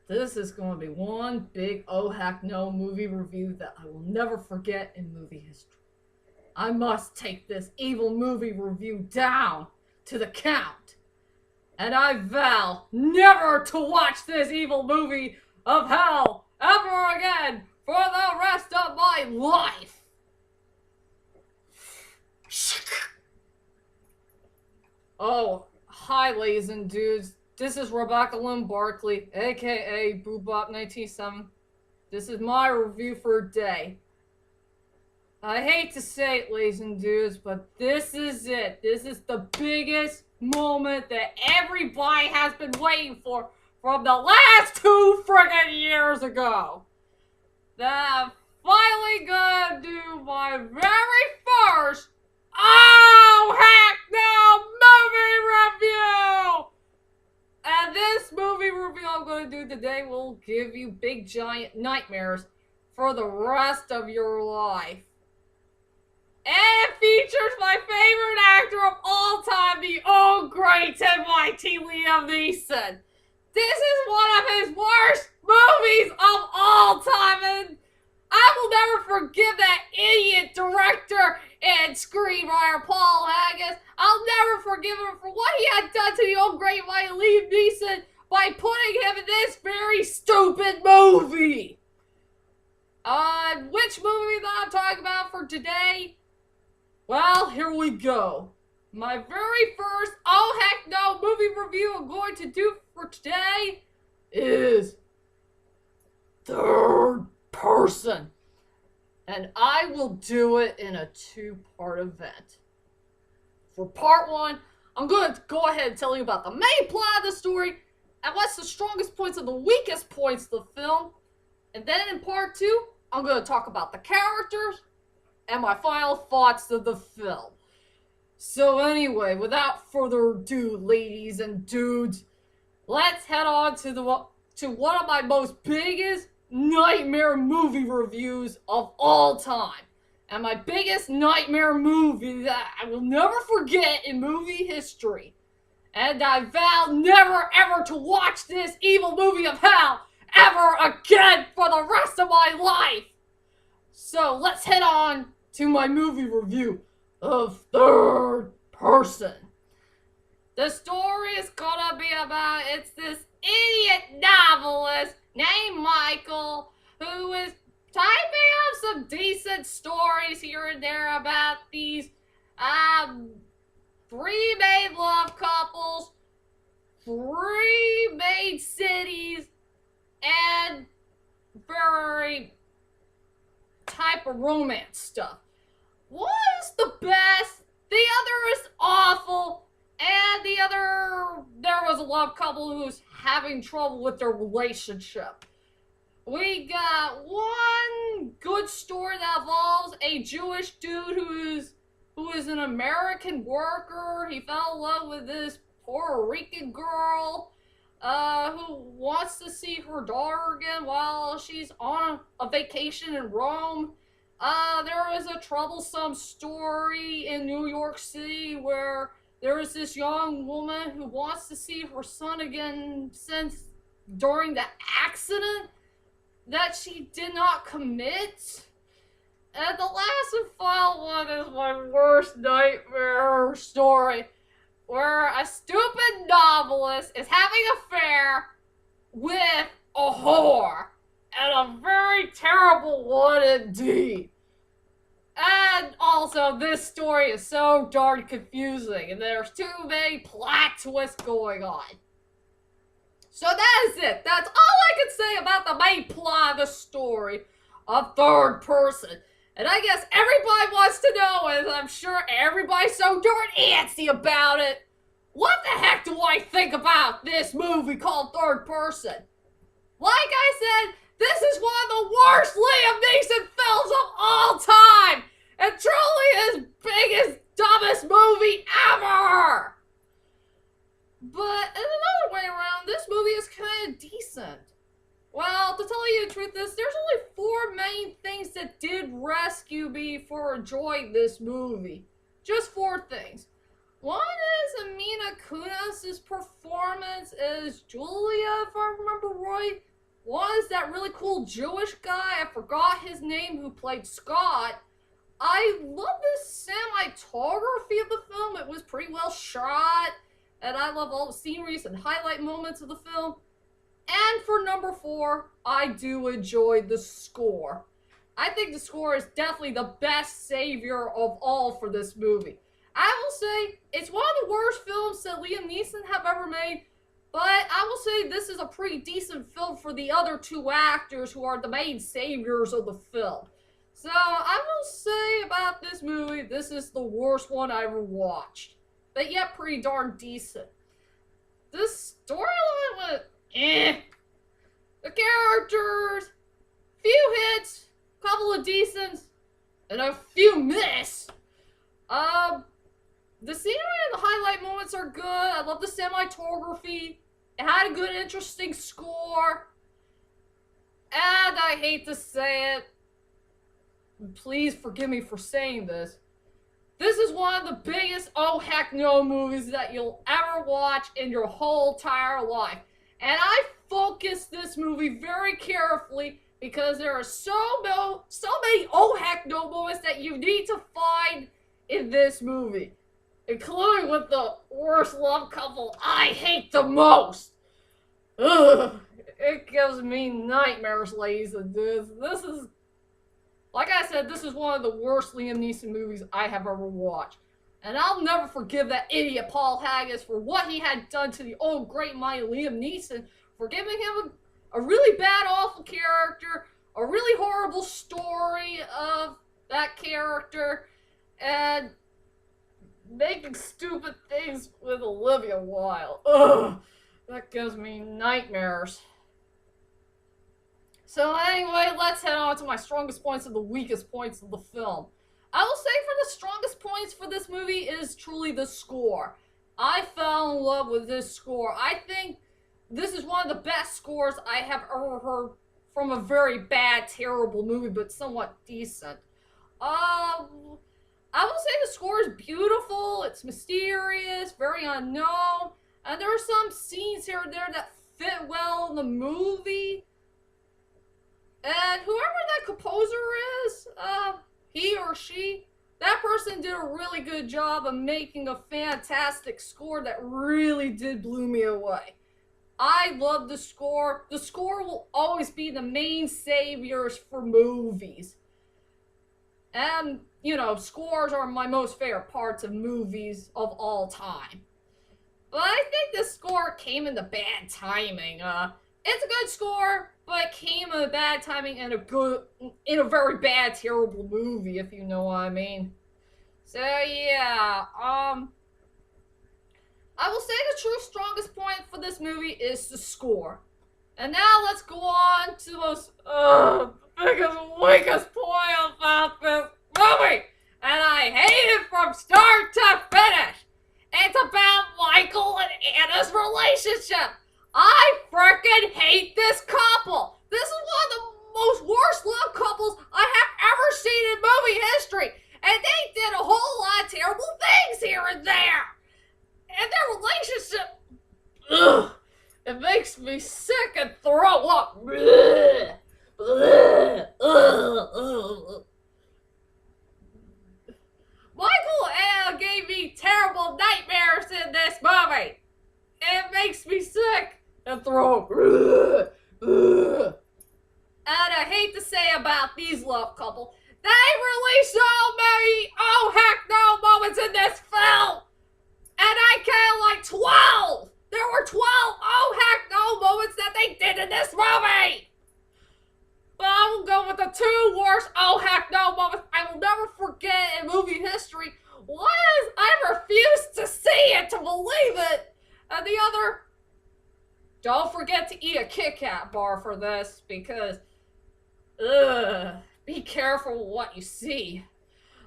This is going to be one big oh heck no movie review that I will never forget in movie history. I must take this evil movie review down to the count. And I vow never to watch this evil movie of hell ever again for the rest of my life. Oh, hi, ladies and dudes. This is Rebecca Lynn Barkley, aka Boobop197. This is my review for today. I hate to say it, ladies and dudes, but this is it. This is the biggest moment that everybody has been waiting for from the last 2 friggin' years ago. That I'm finally gonna do my very first oh heck no movie review! And this movie review I'm gonna do today will give you big giant nightmares for the rest of your life. And it features my favorite actor of all time, the old great and mighty Liam Neeson. This is one of his worst movies of all time, and I will never forgive that idiot director and screenwriter Paul Haggis. I'll never forgive him for what he had done to the old great and mighty Liam Neeson by putting him in this very stupid movie. Which movie that I'm talking about for today? Well, here we go. My very first oh heck no movie review I'm going to do for today is Third Person. And I will do it in a 2-part event. For part 1, I'm going to go ahead and tell you about the main plot of the story and what's the strongest points and the weakest points of the film. And then in part 2, I'm going to talk about the characters and my final thoughts of the film. So anyway, without further ado, ladies and dudes, let's head on to one of my most biggest nightmare movie reviews of all time. And my biggest nightmare movie that I will never forget in movie history. And I vow never ever to watch this evil movie of hell ever again for the rest of my life. So let's head on to my movie review of Third Person. The story is gonna be about it's this idiot novelist named Michael who is typing up some decent stories here and there about these 3 main love couples, 3 main cities, and very type of romance stuff. One is the best, the other is awful, and there was a love couple who's having trouble with their relationship. We got one good story that involves a Jewish dude who is an American worker. He fell in love with this Puerto Rican girl who wants to see her daughter again while she's on a vacation in Rome. There is a troublesome story in New York City where there is this young woman who wants to see her son again since during the accident that she did not commit. And the last and final one is my worst nightmare story, where a stupid novelist is having an affair with a whore. And a very terrible one indeed. And also, this story is so darn confusing, and there's too many plot twists going on. So that is it. That's all I can say about the main plot of the story of Third Person. And I guess everybody wants to know, and I'm sure everybody's so darn antsy about it. What the heck do I think about this movie called Third Person? Like I said, this is one of the worst Liam Neeson films of all time! And truly his biggest, dumbest movie ever! But in another way around, this movie is kind of decent. Well, to tell you the truth, there's only 4 main things that did rescue me for enjoying this movie. Just 4 things. One is Amina Kunis' performance as Julia, if I remember right. One is that really cool Jewish guy, I forgot his name, who played Scott. I love the cinematography of the film. It was pretty well shot, and I love all the sceneries and highlight moments of the film. And for number 4, I do enjoy the score. I think the score is definitely the best savior of all for this movie. I will say, it's one of the worst films that Liam Neeson have ever made, but I will say this is a pretty decent film for the other 2 actors who are the main saviors of the film. So I will say about this movie, this is the worst one I ever watched, but yet pretty darn decent. This storyline was The characters, few hits, couple of decents, and a few miss. The scenery and the highlight moments are good. I love the cinematography. It had a good, interesting score. And I hate to say it, please forgive me for saying this. This is one of the biggest oh heck no movies that you'll ever watch in your whole entire life. And I focused this movie very carefully because there are so many oh heck no moments that you need to find in this movie. Including with the worst love couple I hate the most. Ugh. It gives me nightmares, ladies and dudes. This is, like I said, this is one of the worst Liam Neeson movies I have ever watched. And I'll never forgive that idiot Paul Haggis for what he had done to the old great mighty Liam Neeson, for giving him a really bad, awful character, a really horrible story of that character, and making stupid things with Olivia Wilde. Ugh, that gives me nightmares. So anyway, let's head on to my strongest points and the weakest points of the film. I will say for the strongest points for this movie is truly the score. I fell in love with this score. I think this is one of the best scores I have ever heard from a very bad, terrible movie, but somewhat decent. I will say the score is beautiful, it's mysterious, very unknown, and there are some scenes here and there that fit well in the movie. And whoever that composer is, he or she, that person did a really good job of making a fantastic score that really did blow me away. I love the score. The score will always be the main saviors for movies. And, you know, scores are my most favorite parts of movies of all time. But I think this score came into bad timing. It's a good score, but it came in bad timing in a very bad, terrible movie, if you know what I mean. So yeah, I will say the true strongest point for this movie is the score. And now let's go on to the most biggest, weakest point about this movie. And I hate it from start to finish. It's about Michael and Anna's relationship. I frickin' hate this couple. This is one of the most worst love couples I have ever seen in movie history. And they did a whole lot of terrible things here and there. And their relationship, ugh, it makes me sick and throw up. Bleh, bleh, Michael and Anna gave me terrible nightmares in this movie. It makes me sick and throw up. Bleh, bleh. And I hate to say about these love couple, they released so many oh heck no moments in this film. And I counted like 12! There were 12 oh heck no moments that they did in this movie! But I will go with the 2 worst oh heck no moments I will never forget in movie history. One is I refuse to see it, to believe it. And the other, don't forget to eat a Kit Kat bar for this, because, be careful what you see.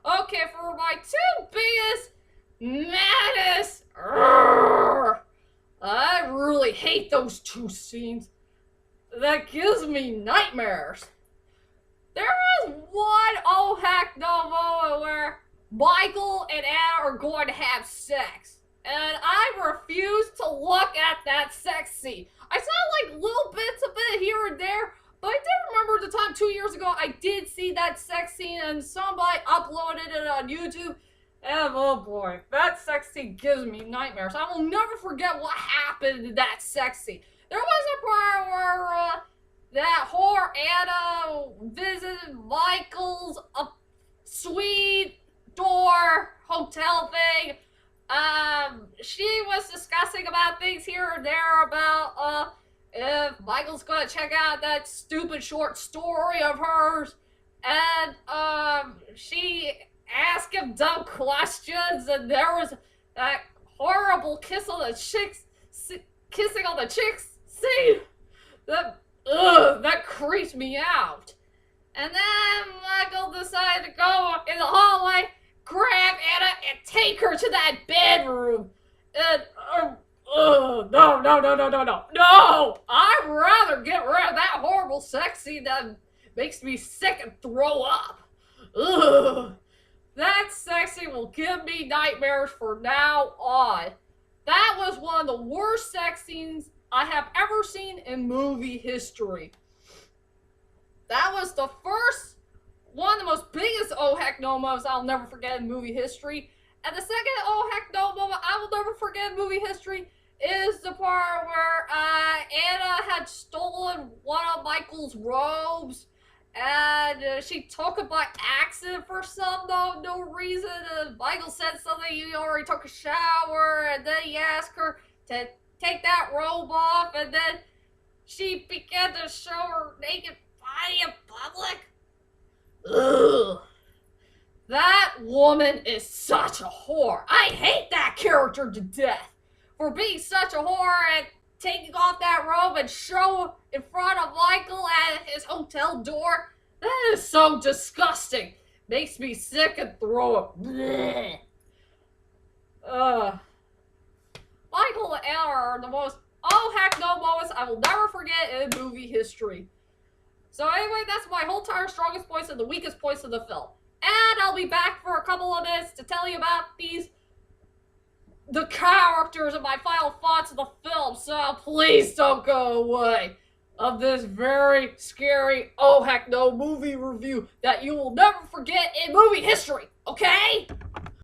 Okay, for my 2 biggest maddest, I really hate those 2 scenes. That gives me nightmares. There is one oh heck no moment where Michael and Anna are going to have sex. and I refuse to look at that sex scene. I saw like little bits of it here and there, but I did remember the time 2 years ago I did see that sex scene and somebody uploaded it on YouTube. And oh boy, that sex scene gives me nightmares. I will never forget what happened in that sex scene. There was a part where that whore Anna visited Michael's suite door hotel thing. She was discussing about things here and there about if Michael's gonna check out that stupid short story of hers, and she asked him dumb questions, and there was that horrible kiss on the chicks, kissing on the chicks scene. That creeped me out. And then Michael decided to go in the hallway, grab Anna, and take her to that bedroom. And, no! I'd rather get rid of that horrible sex scene that makes me sick and throw up. Ugh. That sex scene will give me nightmares from now on. That was one of the worst sex scenes I have ever seen in movie history. That was the first, one of the most biggest oh heck no moments I'll never forget in movie history. And the second oh heck no moment I will never forget in movie history is the part where Anna had stolen one of Michael's robes, and she took it by accident for some no reason. Michael said something, he already took a shower, and then he asked her to take that robe off, and then she began to show her naked body in public. Ugh. That woman is such a whore. I hate that character to death for being such a whore and taking off that robe and show in front of Michael at his hotel door. That is so disgusting. Makes me sick and throw up. Michael and Anna are the most oh heck no moments I will never forget in movie history. So anyway, that's my whole entire strongest points and the weakest points of the film. And I'll be back for a couple of minutes to tell you about the characters and my final thoughts of the film, so please don't go away of this very scary oh heck no movie review that you will never forget in movie history, okay?